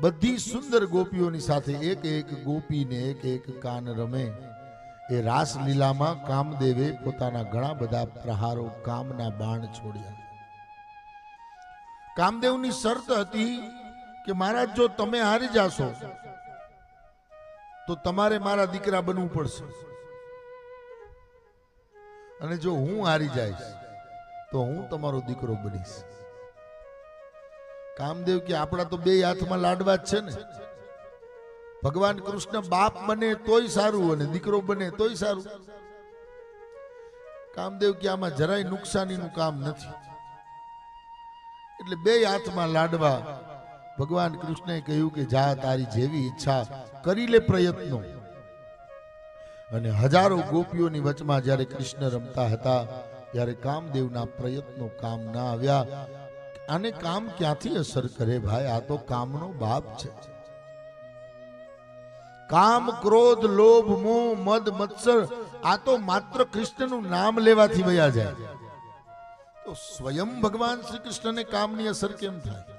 બધી સુંદર ગોપીઓની સાથે એક એક ગોપીને એક એક કાન રમે એ રાસલીલામાં કામદેવે પોતાના ઘણા બધા પ્રહારો કામના બાણ છોડ્યા. કામદેવની શરત હતી કે મહારાજ જો તમે હારી જાશો તો તમારે મારા દીકરા બનવું પડશે, અને જો હું હારી જઈશ તો હું તમારો દીકરો બનીશ. કામદેવ કે આપણા તો બે હાથમાં લાડવા જ છે ને. ભગવાન કૃષ્ણ બાપ બને તોય સારું અને દીકરો બને તોય સારું. કામદેવ કે આમાં જરાય નુકસાનીનું કામ નથી. એટલે બે હાથમાં લાડવા. ભગવાન કૃષ્ણએ કહ્યું કે જા તારી જેવી ઈચ્છા કરી લે પ્રયત્નો. અને હજારો ગોપીઓની વચમાં જ્યારે કૃષ્ણ રમતા હતા ત્યારે કામદેવના પ્રયત્નો કામ ના આવ્યા. આને કામ ક્યાંથી અસર કરે ભાઈ? આ તો કામનો બાપ છે. કામ, ક્રોધ, લોભ, મોહ, મદ, મત્સર આ તો માત્ર કૃષ્ણનું નામ લેવાથી વયા જાય. તો સ્વયં ભગવાન શ્રી કૃષ્ણને કામની અસર કેમ થાય?